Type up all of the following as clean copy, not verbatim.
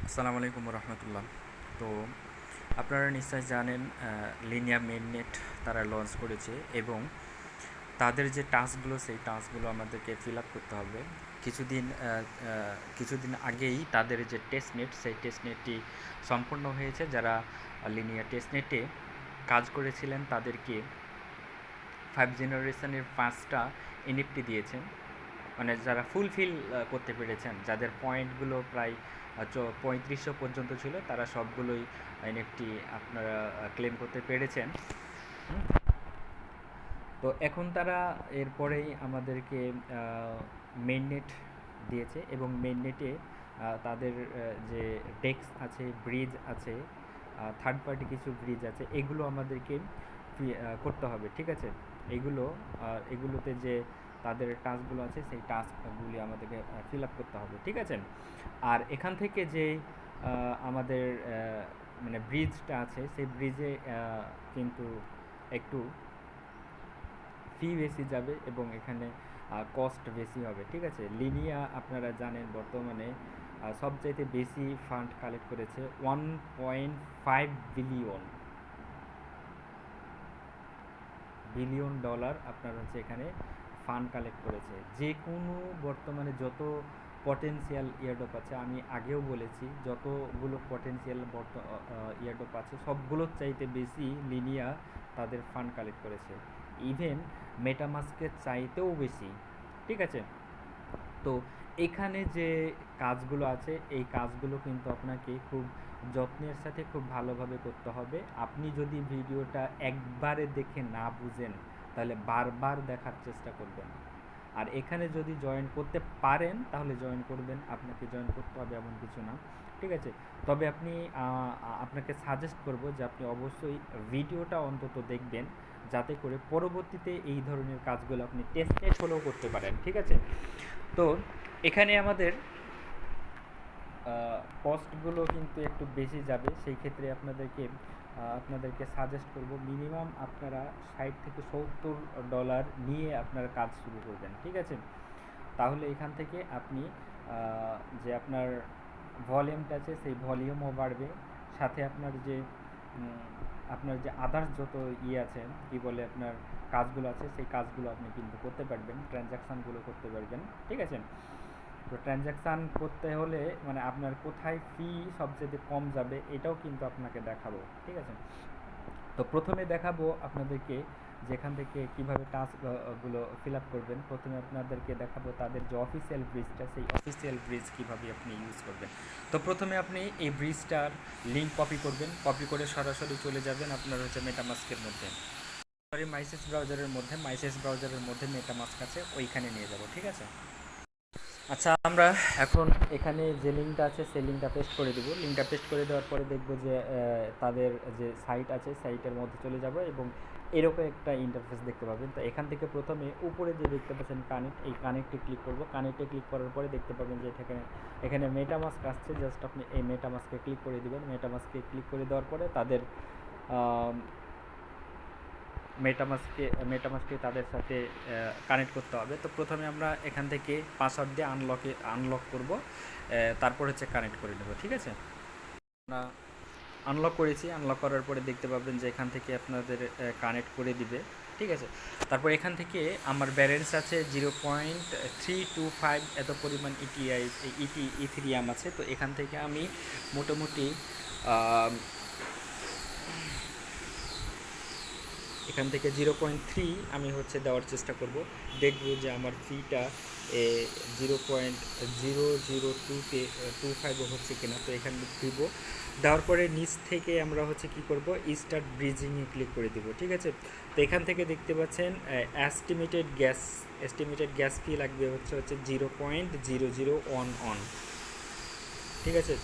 আসসালামু আলাইকুম রহমতুল্লাহ। তো আপনারা নিশ্চয় জানেন লিনিয়া মেইননেট তারা লঞ্চ করেছে এবং তাদের যে টাস্কগুলো সেই টাস্কগুলো আমাদেরকে ফিল আপ করতে হবে। কিছুদিন আগেই তাদের যে টেস্টনেট সেই টেস্টনেটটি সম্পূর্ণ হয়েছে। যারা লিনিয়া টেস্টনেটে কাজ করেছিলেন তাদেরকে 5 জেনারেশনের 5টা এনএফটি দিয়েছেন, মানে যারা ফুলফিল করতে পেরেছেন, যাদের পয়েন্টগুলো প্রায় 3500 পর্যন্ত ছিল, তারা সবগুলোই এনএফটি আপনারা ক্লেম করতে পেরেছেন। তো এখন তারা এরপরেই আমাদেরকে মেইননেট দিয়েছে এবং মেইননেটে তাদের যে ডেক্স আছে, ব্রিজ আছে, থার্ড পার্টি কিছু ব্রিজ আছে, এগুলো আমাদেরকে করতে হবে। ঠিক আছে, এগুলো এগুলোতে যে তাদের টাস্কগুলো আছে সেই টাস্কগুলি আমাদেরকে ফিল আপ করতে হবে। ঠিক আছে, আর এখান থেকে যে আমাদের মানে ব্রিজটা আছে সেই ব্রিজে কিন্তু একটু ফি বেশি যাবে এবং এখানে কস্ট বেশি হবে। ঠিক আছে, লিনিয়া আপনারা জানেন বর্তমানে সবচাইতে বেশি ফান্ড কালেক্ট করেছে, 1.5 বিলিয়ন ডলার আপনার হচ্ছে এখানে ফান্ড কালেক্ট করেছে। যে কোনো বর্তমানে যত পটেনশিয়াল ইয়ারড্রপ আছে, আমি আগেও বলেছি, যতগুলো পটেনশিয়াল ইয়ারড্রপ আছে সবগুলোর চাইতে বেশি লিনিয়া তাদের ফান্ড কালেক্ট করেছে, ইভেন মেটামাস্কের চাইতেও বেশি। ঠিক আছে, তো এখানে যে কাজগুলো আছে এই কাজগুলো কিন্তু আপনাকে খুব যত্নের সাথে খুব ভালোভাবে করতে হবে। আপনি যদি ভিডিওটা একবারে দেখে না বুঝেন তাহলে বারবার দেখার চেষ্টা করবেন। আর এখানে যদি জয়েন করতে পারেন তাহলে জয়েন করবেন, আপনাকে জয়েন করতে হবে এমন কিছু না। ঠিক আছে, তবে আপনাকে সাজেস্ট করব যে আপনি অবশ্যই ভিডিওটা অন্তত দেখবেন, যাতে করে পরবর্তীতে এই ধরনের কাজগুলো আপনি টেস্টেড হলেও করতে পারেন। ঠিক আছে, তো এখানে আমাদের কস্টগুলো কিন্তু একটু বেশি যাবে। সেই ক্ষেত্রে আপনাদেরকে সাজেস্ট করব মিনিমাম আপনারা 60 থেকে 70 ডলার নিয়ে আপনার কাজ শুরু করবেন। ঠিক আছে, তাহলে এখান থেকে আপনি যে আপনার ভলিউমটা আছে সেই ভলিউমও বাড়বে, সাথে আপনার যে আদার্স যত আছে, কি বলে, আপনার কাজগুলো আছে সেই কাজগুলো আপনি কিন্তু করতে পারবেন, ট্রানজ্যাকশানগুলো করতে পারবেন। ঠিক আছে, তো ট্রানজ্যাকশান করতে হলে মানে আপনার কোথায় ফি সবচেয়ে কম যাবে এটাও কিন্তু আপনাকে দেখাবো। ঠিক আছে, তো প্রথমে দেখাবো আপনাদেরকে যেখান থেকে কীভাবে টাস্কগুলো ফিল আপ করবেন। প্রথমে আপনাদেরকে দেখাবো তাদের যে অফিসিয়াল ব্রিজটা, সেই অফিসিয়াল ব্রিজ কীভাবে আপনি ইউজ করবেন। তো প্রথমে আপনি এই ব্রিজটার লিঙ্ক কপি করবেন, কপি করে সরাসরি চলে যাবেন আপনার হচ্ছে মেটামাস্কের মধ্যে, সরি মাইসেস ব্রাউজারের মধ্যে মেটামাস্ক আছে, ওইখানে নিয়ে যাব। ঠিক আছে, আচ্ছা, আমরা এখন এখানে যে লিঙ্কটা আছে সেই লিঙ্কটা পেস্ট করে দেবো। লিঙ্কটা পেস্ট করে দেওয়ার পরে দেখব যে তাদের যে সাইট আছে সাইটের মধ্যে চলে যাব এবং এরকম একটা ইন্টারফেস দেখতে পাবেন। তো এখান থেকে প্রথমে উপরে যে দেখতে পাচ্ছেন কানেক্ট, এই কানেক্টে ক্লিক করব। কানেক্টে ক্লিক করার পরে দেখতে পাবেন যে এখানে মেটামাস্ক আসছে, জাস্ট আপনি এই মেটামাস্কে ক্লিক করে দেবেন। মেটামাস্কে ক্লিক করে দেওয়ার পরে তাদের মেটামাস্কে তাদের সাথে কানেক্ট করতে হবে। তো প্রথমে আমরা এখান থেকে পাসওয়ার্ড দিয়ে আনলক করব, তারপর হচ্ছে কানেক্ট করে নেব। ঠিক আছে, আমরা আনলক করেছি, আনলক করার পরে দেখতে পাবেন যে এখান থেকে আপনাদের কানেক্ট করে দিবে। ঠিক আছে, তারপর এখান থেকে আমার ব্যালেন্স আছে 0.325 এত পরিমাণ ইথিরিয়াম আছে। তো এখান থেকে আমি মোটামুটি এখান থেকে 0.3 আমি হচ্ছে দেওয়ার চেষ্টা করব, দেখব যে আমার ফিটা 0.002 হচ্ছে কিনা। তো এখানে দিব, দেওয়ার পরে নিচ থেকে আমরা হচ্ছে কি করব, স্টার্ট ব্রিজিংয়ে ক্লিক করে দিব। ঠিক আছে, তো এখান থেকে দেখতে পাচ্ছেন এস্টিমেটেড গ্যাস ফি লাগবে হচ্ছে 0.0011। ঠিক আছে,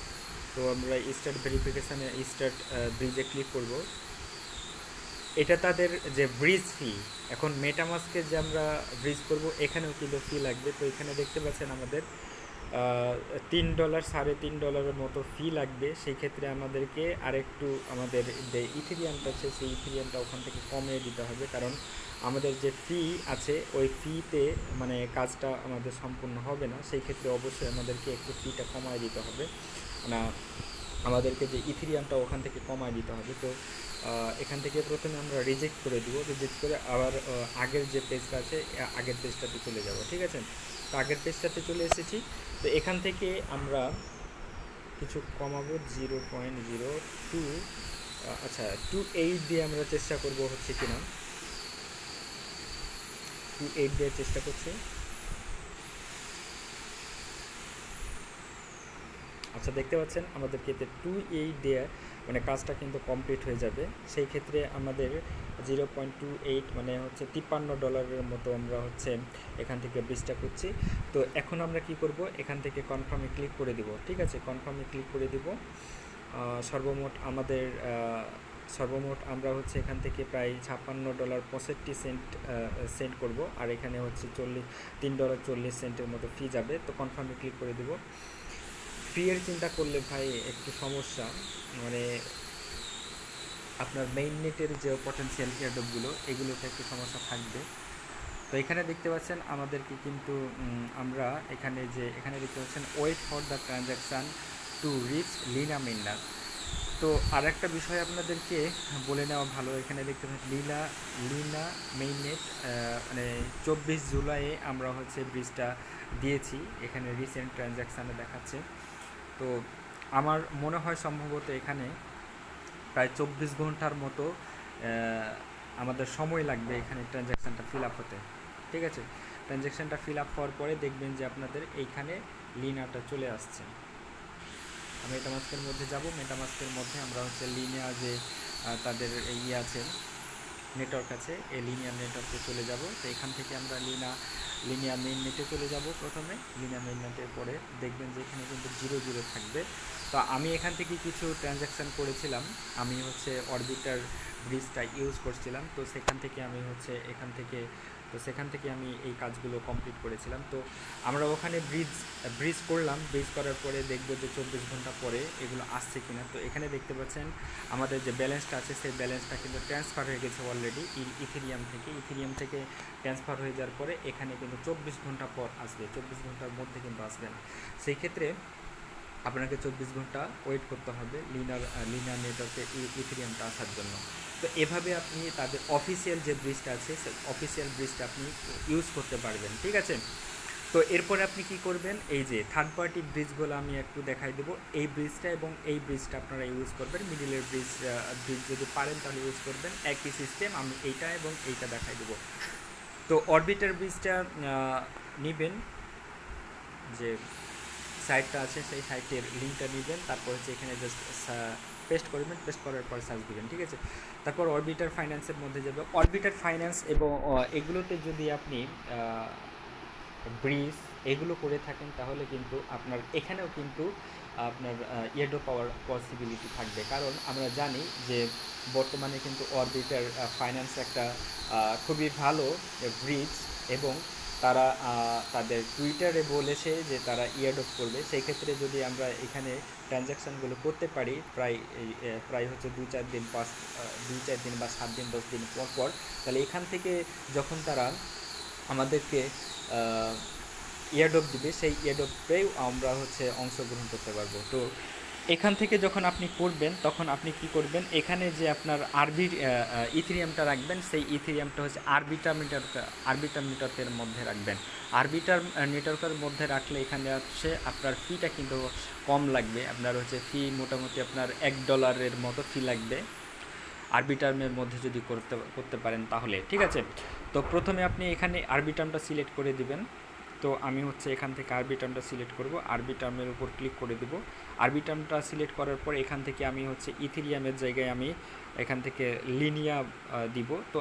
তো আমরা স্টার্ট ভেরিফিকেশানে স্টার্ট ব্রিজে ক্লিক করব। এটা তাদের যে ব্রিজ ফি। এখন মেটামাস্কে যে আমরা ব্রিজ করব এখানেও কিন্তু ফি লাগবে। তো এখানে দেখতে পাচ্ছেন আমাদের $3 $3.5 মতো ফি লাগবে। সেই ক্ষেত্রে আমাদেরকে আরেকটু আমাদের যে ইথেরিয়ামটা আছে সেই ইথেরিয়ামটা ওখান থেকে কমিয়ে দিতে হবে, কারণ আমাদের যে ফি আছে ওই ফিতে মানে কাজটা আমাদের সম্পূর্ণ হবে না। সেই ক্ষেত্রে অবশ্যই আমাদেরকে একটু ফিটা কমায় দিতে হবে। না আমাদেরকে যে ইথেরিয়ামটা ওখান থেকে কমায় দিতে হবে। তো এখান থেকে প্রথমে আমরা রিজেক্ট করে দিব, রিজেক্ট করে আবার আগের যে পেজটা আছে আগের পেজটাতে চলে যাব, ঠিক আছে। তো আগের পেজটাতে চলে এসেছি। তো এখান থেকে আমরা কিছু কমাবো 0.02, আচ্ছা 28 দিয়ে আমরা চেষ্টা করব হচ্ছে কিনা, 28 দিয়ে চেষ্টা করছি। আচ্ছা দেখতে পাচ্ছেন আমাদেরকে এতে 28 দিয়ে মানে কাজটা কিন্তু কমপ্লিট হয়ে যাবে। সেই ক্ষেত্রে আমাদের 0.28 মানে হচ্ছে $53 মতো আমরা হচ্ছে এখান থেকে ব্রিজটা করছি। তো এখন আমরা কি করব, এখান থেকে কনফার্মে ক্লিক করে দিব, ঠিক আছে। কনফার্মে ক্লিক করে দিব। সর্বমোট আমাদের সর্বমোট আমরা হচ্ছে এখান থেকে প্রায় $56.65 সেন্ড করব, আর এখানে হচ্ছে $3.40 মতো ফি যাবে। তো কনফার্মে ক্লিক করে দেব। ফি এর চিন্তা করলে ভাই একটু সমস্যা, মানে আপনার মেইন নেটের যে পটেনশিয়াল এয়ারড্রপগুলো এগুলোতে একটু সমস্যা থাকবে। তো এখানে দেখতে পাচ্ছেন আমাদেরকে কিন্তু আমরা এখানে দেখতে পাচ্ছেন wait for the transaction to reach Linea mainnet. তো আর একটা বিষয় আপনাদেরকে বলে নেওয়া ভালো, এখানে দেখতে পাচ্ছেন লিনা মেইননেট মানে 24 জুলাইয়ে আমরা হচ্ছে ব্রিজটা দিয়েছি, এখানে রিসেন্ট ট্রানজ্যাকশানে দেখাচ্ছে। তো আমার মনে হয় সম্ভবত এখানে প্রায় 24 ঘন্টার মতো আমাদের সময় লাগবে এখানে ট্রানজ্যাকশানটা ফিল আপ হতে, ঠিক আছে। ট্রানজ্যাকশানটা ফিল আপ হওয়ার পরে দেখবেন যে আপনাদের এইখানে লিনাটা চলে আসছে। মেটামাস্কের মধ্যে যাব, মেটামাস্কের মধ্যে আমরা হচ্ছে লিনিয়া যে তাদের ইয়ে আছে নেটওয়ার্ক আছে, এই লিনিয়ার নেটওয়ার্কে চলে যাব। তো এখান থেকে আমরা লিনিয়া মেইন নেটে চলে যাব। প্রথমে লিনিয়া মেইন নেটের পরে দেখবেন যে এখানে কিন্তু 0 থাকবে। তো আমি এখান থেকে কিছু ট্রানজ্যাকশান করেছিলাম, আমি হচ্ছে অরবিটার ব্রিজটা ইউজ করছিলাম। তো সেখান থেকে আমি হচ্ছে সেখান থেকে আমি এই কাজগুলো কমপ্লিট করেছিলাম। তো আমরা ওখানে ব্রিজ করলাম, ব্রিজ করার পরে দেখবো যে 24 ঘন্টা পরে এগুলো আসছে কিনা। তো এখানে দেখতে পাচ্ছেন আমাদের যে ব্যালেন্সটা আছে সেই ব্যালেন্সটা কিন্তু ট্রান্সফার হয়ে গেছে অলরেডি ইথেরিয়াম থেকে ট্রান্সফার হয়ে যাওয়ার পরে এখানে কিন্তু 24 ঘন্টা পর আসবে, 24 ঘন্টার মধ্যে কিন্তু আসবে না। সেই ক্ষেত্রে আপনাকে 24 ঘন্টা ওয়েট করতে হবে লিনার নেটওয়ার্কে ইথেরিয়ামটা আসার জন্য। তো এভাবে আপনি তাদের অফিসিয়াল যে ব্রিজটা আছে সেই অফিসিয়াল ব্রিজটা আপনি ইউজ করতে পারবেন, ঠিক আছে। তো এরপরে আপনি কি করবেন, এই যে থার্ড পার্টি ব্রিজগুলো আমি একটু দেখাই দেবো। এই ব্রিজটা এবং এই ব্রিজটা আপনারা ইউজ করবেন, মিডিলের ব্রিজ যদি পারেন তাহলে ইউজ করবেন। একই সিস্টেম, আমি এইটা এবং এইটা দেখাই দেবো। তো অরবিটার ব্রিজটা নেবেন, যে সাইটটা আছে সেই সাইটের লিঙ্কটা নেবেন, তারপর হচ্ছে এখানে জাস্ট পেস্ট করবেন, পেস্ট করার পর সার্চ দেবেন, ঠিক আছে। তারপর অরবিটার ফাইন্যান্সের মধ্যে যাবে। অরবিটার ফাইন্যান্স এবং এগুলোতে যদি আপনি ব্রিজ এগুলো করে থাকেন তাহলে কিন্তু আপনার এখানেও কিন্তু আপনার ইয়ারড্রপ পাওয়ার পসিবিলিটি থাকবে। কারণ আমরা জানি যে বর্তমানে কিন্তু অরবিটার ফাইন্যান্স একটা খুবই ভালো ব্রিজ, এবং তারা তাদের টুইটারে বলেছে যে তারা ইয়ারড্রপ করবে। সেই ক্ষেত্রে যদি আমরা এখানে ট্রানজ্যাকশানগুলো করতে পারি প্রায় হচ্ছে 2-4 দিন বা 7 দিন 10 দিন পর পর, তাহলে এখান থেকে যখন তারা আমাদেরকে ইয়ারড্রপ দিবে সেই ইয়ারড্রপেও আমরা হচ্ছে অংশগ্রহণ করতে পারবো। তো এখান থেকে যখন আপনি করবেন তখন আপনি কি করবেন, এখানে যে আপনার ইথেরিয়ামটা রাখবেন সেই ইথেরিয়ামটা হচ্ছে আরবিটার নেটওয়ার্কের মধ্যে রাখবেন। আরবিটার নেটওয়ার্কের মধ্যে রাখলে এখানে হচ্ছে আপনার ফিটা কিন্তু কম লাগবে। আপনার হচ্ছে ফি মোটামুটি আপনার $1 মতো ফি লাগবে আরবিটার্মের মধ্যে যদি করতে পারেন তাহলে, ঠিক আছে। তো প্রথমে আপনি এখানে আরবিটার্মটা সিলেক্ট করে দিবেন। তো আমি হচ্ছে এখান থেকে আরবিটার্মটা সিলেক্ট করব, আরবিটার্মের উপর ক্লিক করে দেব। আরবিটার্মটা সিলেক্ট করার পর এখান থেকে আমি হচ্ছে ইথেরিয়ামের জায়গায় আমি এখান থেকে লিনিয়া দিব। তো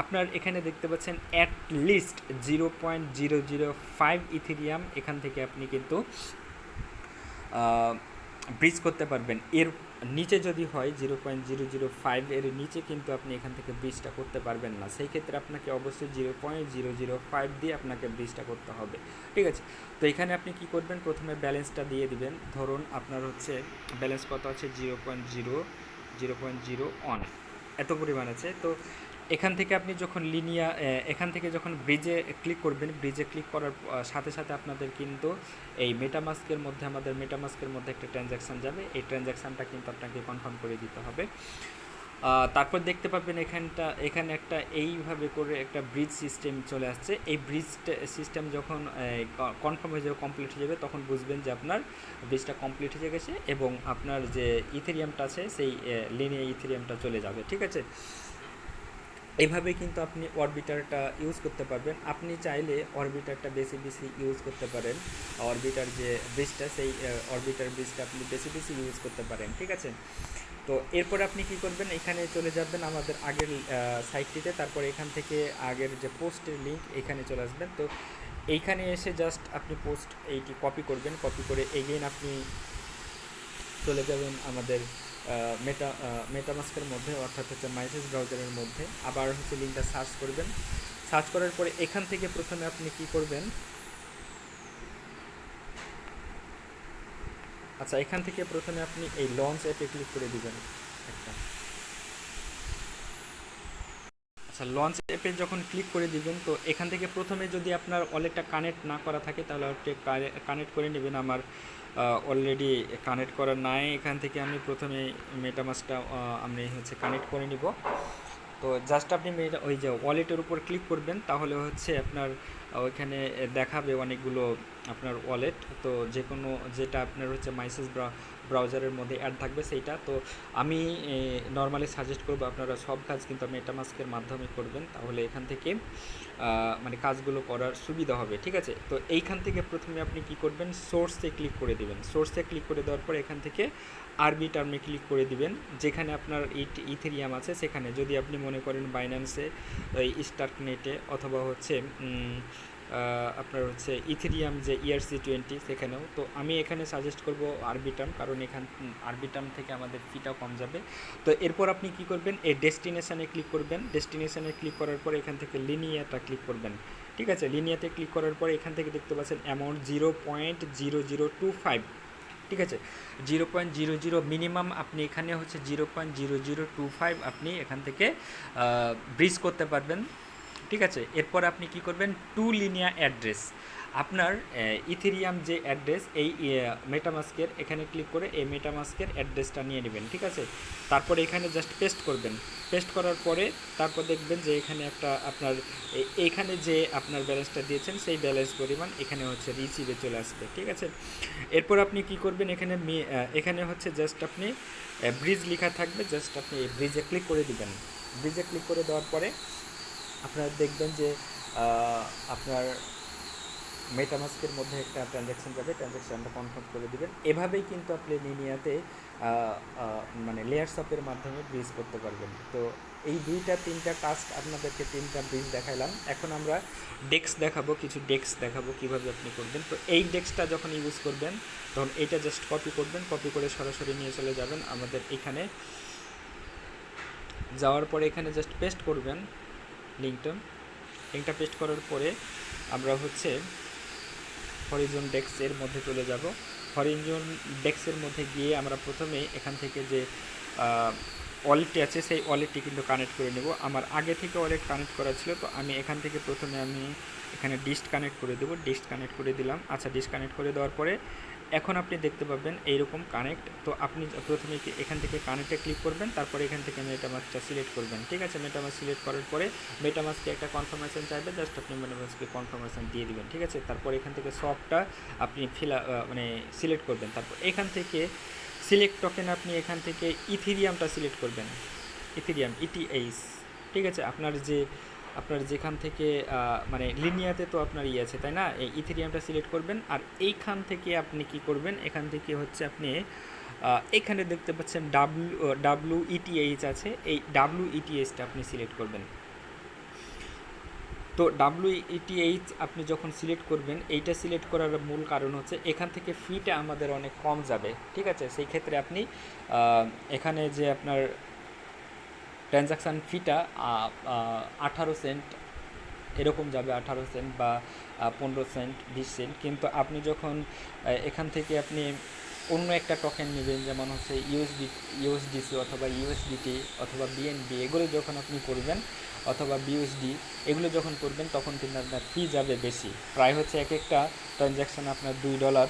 আপনার এখানে দেখতে পাচ্ছেন অ্যাট লিস্ট 0.005 ইথেরিয়াম এখান থেকে আপনি কিন্তু ব্রিজ করতে পারবেন। এর নিচে যদি হয় 0.005 এর নিচে কিন্তু আপনি এখান থেকে ব্রিজটা করতে পারবেন না। সেই ক্ষেত্রে আপনাকে অবশ্যই 0.005 দিয়ে আপনাকে ব্রিজটা করতে হবে, ঠিক আছে। তো এখানে আপনি কি করবেন, প্রথমে ব্যালেন্সটা দিয়ে দিবেন। ধরুন আপনার হচ্ছে ব্যালেন্স কত আছে, 0.01 এত পরিমাণ আছে। তো এখান থেকে আপনি যখন লিনিয়া এখান থেকে যখন ব্রিজে ক্লিক করবেন, ব্রিজে ক্লিক করার সাথে সাথে আপনাদের কিন্তু এই মেটামাস্কের মধ্যে, আমাদের মেটামাস্কের মধ্যে একটা ট্রানজ্যাকশান যাবে। এই ট্রানজ্যাকশানটা কিন্তু আপনাকে কনফার্ম করে দিতে হবে। তারপর দেখতে পাবেন এখানে একটা এইভাবে করে একটা ব্রিজ সিস্টেম চলে আসছে। এই ব্রিজ সিস্টেম যখন কনফার্ম হয়ে যাবে, কমপ্লিট হয়ে যাবে, তখন বুঝবেন যে আপনার ব্রিজটা কমপ্লিট হয়ে গেছে এবং আপনার যে ইথেরিয়ামটা আছে সেই লিনিয়া ইথেরিয়ামটা চলে যাবে। ঠিক আছে, এইভাবে কিন্তু আপনি অরবিটারটা ইউজ করতে পারবেন। আপনি চাইলে অরবিটারটা বেশি বেশি ইউজ করতে পারেন, অরবিটার যে ব্রিজটা সেই অরবিটার ব্রিজটা আপনি বেশি বেশি ইউজ করতে পারেন। ঠিক আছে, তো এরপর আপনি কি করবেন, এখানে চলে যাবেন আমাদের আগের সাইটটিতে, তারপর এখান থেকে আগের যে পোস্টের লিঙ্ক এখানে চলে আসবেন। তো এইখানে এসে জাস্ট আপনি পোস্ট এইটি কপি করবেন, কপি করে এগেইন আপনি চলে যাবেন আমাদের মেটামাস্কের মধ্যে, অর্থাৎ হচ্ছে মাইসেস ব্রাউজারের মধ্যে। আবার হচ্ছে লিঙ্কটা সার্চ করবেন, সার্চ করার পরে এখান থেকে প্রথমে আপনি কি করবেন, আচ্ছা এখান থেকে প্রথমে আপনি এই লঞ্চ অ্যাপে ক্লিক করে দিবেন একটা। আচ্ছা, লঞ্চ অ্যাপে যখন ক্লিক করে দিবেন, তো এখান থেকে প্রথমে যদি আপনার ওয়ালেটটা কানেক্ট না করা থাকে তাহলে কানেক্ট করে নেবেন। আমার অলরেডি কানেক্ট করা নাই, এখান থেকে আমি প্রথমে মেটামাস্কটা আমি হচ্ছে কানেক্ট করে নিব। তো জাস্ট আপনি ওই যে ওয়ালেটের উপর ক্লিক করবেন, তাহলে হচ্ছে আপনার ওইখানে দেখাবে অনেকগুলো আপনার ওয়ালেট। তো যে কোনো যেটা আপনার হচ্ছে মাইসেস ব্রাউজারের মধ্যে অ্যাড থাকবে সেইটা। তো আমি নর্মালি সাজেস্ট করবো আপনারা সব কাজ কিন্তু মেটামাস্কের মাধ্যমে করবেন, তাহলে এখান থেকে মানে কাজগুলো করার সুবিধা হবে। ঠিক আছে, তো এইখান থেকে প্রথমে আপনি কি করবেন, সোর্সে ক্লিক করে দিবেন। সোর্সে ক্লিক করে দেওয়ার পর এখান থেকে আরবি টার্মে ক্লিক করে দিবেন, যেখানে আপনার ইথেরিয়াম আছে সেখানে। যদি আপনি মনে করেন বাইন্যান্সে, স্টার্কনেটে, অথবা হচ্ছে আপনার হচ্ছে ইথেরিয়াম যে ERC20 সেখানেও। তো আমি এখানে সাজেস্ট করব আরবি টার্ম, কারণ আরবি টার্ম থেকে আমাদের ফিটাও কম যাবে। তো এরপর আপনি কি করবেন, এই ডেস্টিনেশানে ক্লিক করবেন। ডেস্টিনেশানে ক্লিক করার পর এখান থেকে লিনিয়াটা ক্লিক করবেন। ঠিক আছে, লিনিয়াতে ক্লিক করার পর এখান থেকে দেখতে পাচ্ছেন অ্যামাউন্ট 0.0025। ঠিক আছে, 0.00 মিনিমাম আপনি এখানে হচ্ছে 0.0025 আপনি এখান থেকে ব্রিজ করতে পারবেন। ঠিক আছে, এরপর আপনি কি করবেন, টু লিনিয়া অ্যাড্রেস, আপনার ইথেরিয়াম যে অ্যাড্রেস এই মেটামাস্কের, এখানে ক্লিক করে এই মেটামাস্কের অ্যাড্রেসটা নিয়ে নেবেন। ঠিক আছে, তারপরে এখানে জাস্ট পেস্ট করবেন। পেস্ট করার পরে তারপর দেখবেন যে এখানে একটা আপনার এইখানে যে আপনার ব্যালেন্সটা দিয়েছেন সেই ব্যালেন্স পরিমাণ এখানে হচ্ছে রিসিভে চলে আসবে। ঠিক আছে, এরপর আপনি কি করবেন, এখানে হচ্ছে জাস্ট আপনি ব্রিজ লেখা থাকবে, জাস্ট আপনি এই ব্রিজে ক্লিক করে দিবেন। ব্রিজে ক্লিক করে দেওয়ার পরে আপনারা দেখবেন যে আপনার মেটামাস্কের মধ্যে একটা ট্রানজ্যাকশান যাবে, ট্রানজ্যাকশানটা কনফার্ম করে দিবেন। এভাবেই কিন্তু আপনি লিনিয়াতে মানে লেয়ারস আপের মাধ্যমে ব্রিজ করতে পারবেন। তো এই দুইটা তিনটা টাস্ক আপনাদেরকে, তিনটা ব্রিজ দেখাইলাম। এখন আমরা কিছু ডেস্ক দেখাবো কীভাবে আপনি করবেন। তো এই ডেস্কটা যখন ইউজ করবেন তখন এইটা জাস্ট কপি করবেন, কপি করে সরাসরি নিয়ে চলে যাবেন আমাদের এখানে। যাওয়ার পরে এখানে জাস্ট পেস্ট করবেন লিঙ্কটা পেস্ট করার পরে আমরা হচ্ছে হরিজন ডেস্কের মধ্যে চলে যাব। হরিজন ডেস্কের মধ্যে গিয়ে আমরা প্রথমে এখান থেকে যে ওয়ালেটটি আছে সেই ওয়ালেটটি কিন্তু কানেক্ট করে নেব। আমার আগে থেকে ওয়ালেট কানেক্ট করা ছিল, তো আমি এখান থেকে প্রথমে আমি এখানে ডিস্ট কানেক্ট করে দেবো। ডিস্ট কানেক্ট করে দিলাম। আচ্ছা, ডিস্ট কানেক্ট করে দেওয়ার পরে এখন আপনি দেখতে পাবেন এইরকম কানেক্ট। তো আপনি প্রথমে এখান থেকে কানেক্টে ক্লিক করবেন, তারপরে এখান থেকে মেটামাস্কটা সিলেক্ট করবেন। ঠিক আছে, মেটামাস্ক সিলেক্ট করার পরে মেটামাস্কে একটা কনফার্মেশন চাইবে, জাস্ট আপনি মেটামাস্কে কনফার্মেশন দিয়ে দিবেন। ঠিক আছে, তারপর এখান থেকে সবটা আপনি মানে সিলেক্ট করবেন। তারপর এখান থেকে সিলেক্ট টোকেন আপনি এখান থেকে ইথেরিয়ামটা সিলেক্ট করবেন, ইথেরিয়াম ETH। ঠিক আছে, আপনার যেখান থেকে মানে লিনিয়াতে তো আপনার আছে তাই না, এই ইথেরিয়ামটা সিলেক্ট করবেন। আর এইখান থেকে আপনি কি করবেন, এখান থেকে হচ্ছে আপনি এখানে দেখতে পাচ্ছেন WETH আছে, এই WETHটা আপনি সিলেক্ট করবেন। তো WETH আপনি যখন সিলেক্ট করবেন, এইটা সিলেক্ট করার মূল কারণ হচ্ছে এখান থেকে ফিটা আমাদের অনেক কম যাবে। ঠিক আছে, সেই ক্ষেত্রে আপনি এখানে যে আপনার ট্রানজ্যাকশান ফিটা 18 সেন্ট এরকম যাবে, 18 সেন্ট বা 15 সেন্ট 20 সেন্ট। কিন্তু আপনি যখন এখান থেকে আপনি অন্য একটা টোকেন নেবেন, যেমন হচ্ছে ইউএসডিসি অথবা USDT অথবা BNB, এগুলো যখন আপনি করবেন অথবা বিউএসডি, এগুলো যখন করবেন তখন কিন্তু আপনার ফি যাবে বেশি, প্রায় হচ্ছে এক একটা ট্রানজ্যাকশান আপনার $2,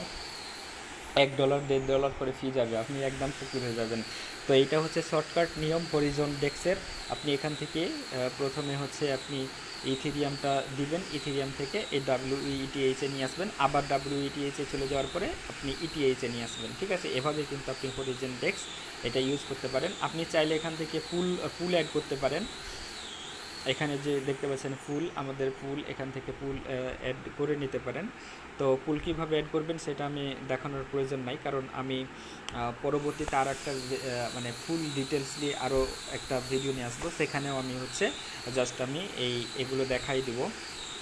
$1, $1.5 করে ফি যাবে, আপনি একদম ফকির হয়ে যাবেন। তো এইটা হচ্ছে শর্টকাট নিয়ম হরিজন ডেক্সের। আপনি এখান থেকে প্রথমে হচ্ছে আপনি ইথেরিয়ামটা দিবেন, ইথেরিয়াম থেকে এই WETH নিয়ে আসবেন, আবার WETH চলে যাওয়ার পরে আপনি ETH নিয়ে আসবেন, ঠিক আছে। এভাবে কিন্তু আপনি হরিজন ডেক্স এটা ইউজ করতে পারেন। আপনি চাইলে এখান থেকে পুল অ্যাড করতে পারেন। এখানে যে দেখতে পাচ্ছেন ফুল, আমাদের ফুল এখান থেকে ফুল অ্যাড করে নিতে পারেন। তো ফুল কীভাবে অ্যাড করবেন সেটা আমি দেখানোর প্রয়োজন নাই, কারণ আমি পরবর্তীতে আর একটা মানে ফুল ডিটেলস দিয়ে আরও একটা ভিডিও নিয়ে আসবো, সেখানেও আমি হচ্ছে জাস্ট আমি এগুলো দেখাই দিব।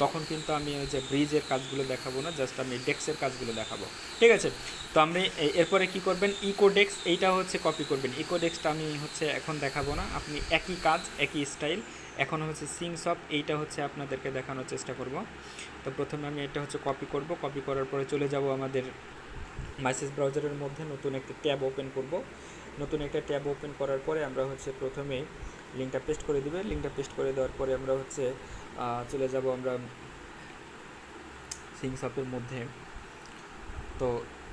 তখন কিন্তু আমি ওই যে ব্রিজের কাজগুলো দেখাবো না, জাস্ট আমি ডেক্সের কাজগুলো দেখাবো, ঠিক আছে। তো আপনি এরপরে কি করবেন, ইকোডেক্স এইটা হচ্ছে কপি করবেন। ইকোডেক্সটা আমি হচ্ছে এখন দেখাবো না, আপনি একই কাজ একই স্টাইল। এখন হচ্ছে সিংসপ, এইটা হচ্ছে আপনাদেরকে দেখানোর চেষ্টা করব। তো প্রথমে আমি এটা হচ্ছে কপি করব, কপি করার পরে চলে যাব আমাদের মেসেজ ব্রাউজারের মধ্যে, নতুন একটা ট্যাব ওপেন করব। নতুন একটা ট্যাব ওপেন করার পরে আমরা হচ্ছে প্রথমে লিঙ্কটা পেস্ট করে দিবে, লিঙ্কটা পেস্ট করে দেওয়ার পরে আমরা হচ্ছে চলে যাব আমরা সিংসপের মধ্যে। তো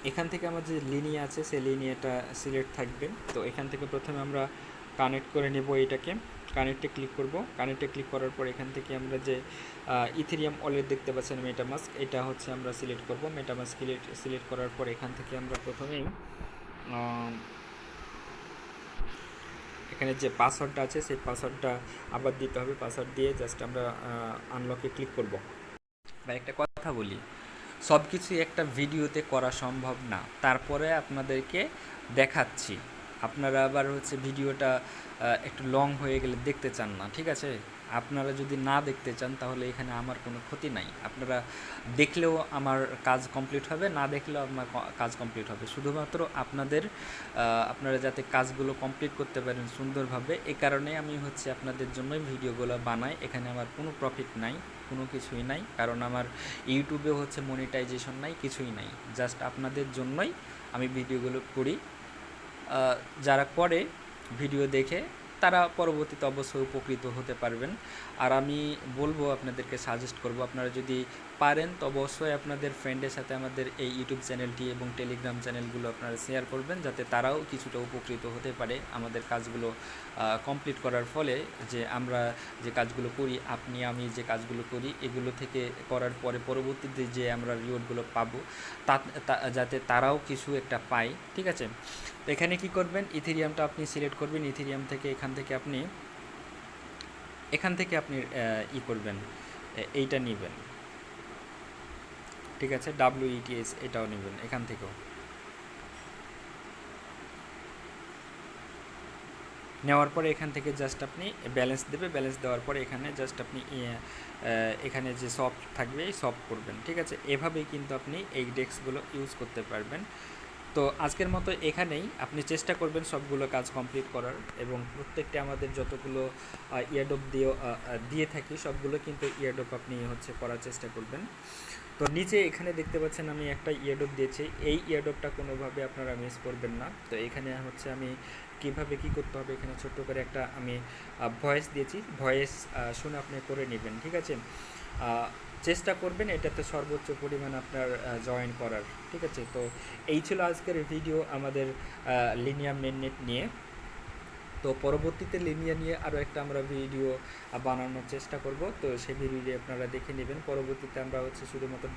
এখান থেকে আমার যে লিনিয়া আছে সেই লিনিয়াটা সিলেক্ট থাকবে। তো এখান থেকে প্রথমে আমরা কানেক্ট করে নেব, এটাকে কানেক্টে ক্লিক করব। কানেক্টে ক্লিক করার পর এখান থেকে আমরা যে ইথেরিয়াম ওয়ালেট দেখতে পাচ্ছেন মেটামাস্ক, এটা হচ্ছে আমরা সিলেক্ট করব। মেটামাস্ক সিলেক্ট করার পর এখান থেকে আমরা প্রথমেই এখানে যে পাসওয়ার্ডটা আছে সেই পাসওয়ার্ডটা আবার দিতে হবে। পাসওয়ার্ড দিয়ে জাস্ট আমরা আনলকে ক্লিক করব। বা একটা কথা বলি, সব কিছুই একটা ভিডিওতে করা সম্ভব না, তারপরে আপনাদেরকে দেখাচ্ছি। আপনারা আবার হচ্ছে ভিডিওটা একটু লং হয়ে গেলে দেখতে চান না, ঠিক আছে। আপনারা যদি না দেখতে চান তাহলে এখানে আমার কোনো ক্ষতি নাই, আপনারা দেখলেও আমার কাজ কমপ্লিট হবে, না দেখলেও আমার কাজ কমপ্লিট হবে। শুধুমাত্র আপনারা যাতে কাজগুলো কমপ্লিট করতে পারেন সুন্দরভাবে, এই কারণে আমি হচ্ছে আপনাদের জন্যই ভিডিওগুলো বানাই। এখানে আমার কোনো প্রফিট নাই, কোনো কিছুই নাই, কারণ আমার ইউটিউবে হচ্ছে মনিটাইজেশন নাই, কিছুই নাই, জাস্ট আপনাদের জন্যই আমি ভিডিওগুলো করি। যারা করে ভিডিও দেখে তারা পরবর্তীতে অবশ্যই উপকৃত হতে পারবেন। আর আমি বলবো, আপনাদেরকে সাজেস্ট করব, আপনারা যদি পারেন তো অবশ্যই আপনাদের ফ্রেন্ডের সাথে আমাদের এই ইউটিউব চ্যানেলটি এবং টেলিগ্রাম চ্যানেলগুলো আপনারা শেয়ার করবেন, যাতে তারাও কিছুটা উপকৃত হতে পারে আমাদের কাজগুলো কমপ্লিট করার ফলে। যে আমরা যে কাজগুলো করি, আপনি আমি যে কাজগুলো করি, এগুলো থেকে করার পরে পরবর্তীতে যে আমরা রিওয়ার্ডগুলো পাবো যাতে তারাও কিছু একটা পায়, ঠিক আছে। তো এখানে কি করবেন, ইথেরিয়ামটা আপনি সিলেক্ট করবেন। ইথেরিয়াম থেকে এখান থেকে আপনি করবেন, এইটা নেবেন, ঠিক আছে। WETH এটাও নেবেন এখান থেকেও। নেওয়ার পরে এখান থেকে জাস্ট আপনি ব্যালেন্স দেবে, ব্যালেন্স দেওয়ার পরে এখানে জাস্ট আপনি এখানে যে সব থাকবে এই সব করবেন, ঠিক আছে। এভাবেই কিন্তু আপনি এই ডেস্কগুলো ইউজ করতে পারবেন। তো আজকের মতো এখানেই, আপনি চেষ্টা করবেন সবগুলো কাজ কমপ্লিট করার, এবং প্রত্যেকটা আমাদের যতগুলো ইয়ারড্রপ দিয়ে থাকি সবগুলো কিন্তু ইয়ারড্রপ আপনি হচ্ছে করার চেষ্টা করবেন। তো নিচে এখানে দেখতে পাচ্ছেন আমি একটা ইয়ারড্রপ দিয়েছি, এই ইয়ারড্রপটা কোনোভাবে আপনারা মিস করবেন না। তো এখানে হচ্ছে আমি কীভাবে কী করতে হবে, এখানে ছোট্ট করে একটা আমি ভয়েস দিয়েছি, ভয়েস শুনে আপনি করে নেবেন, ঠিক আছে। চেষ্টা করবেন এটাতে সর্বোচ্চ পরিমাণ আপনার জয়েন করার, ঠিক আছে। তো এই ছিল আজকের ভিডিও আমাদের লিনিয়া মেননেট নিয়ে। তো পরবর্তীতে লিনিয়া নিয়ে আরও একটা আমরা ভিডিও বানানোর চেষ্টা করব, তো সেই ভিডিও আপনারা দেখে নেবেন। পরবর্তীতে আমরা হচ্ছে শুধুমাত্র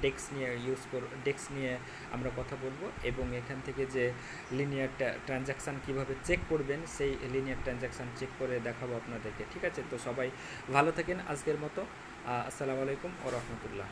ডেক্স নিয়ে আমরা কথা বলবো, এবং এখান থেকে যে লিনিয়ার ট্রানজ্যাকশান কীভাবে চেক করবেন সেই লিনিয়ার ট্রানজ্যাকশান চেক করে দেখাবো আপনাদেরকে, ঠিক আছে। তো সবাই ভালো থাকেন, আজকের মতো আসসালামু আলাইকুম ওয়া রাহমাতুল্লাহ।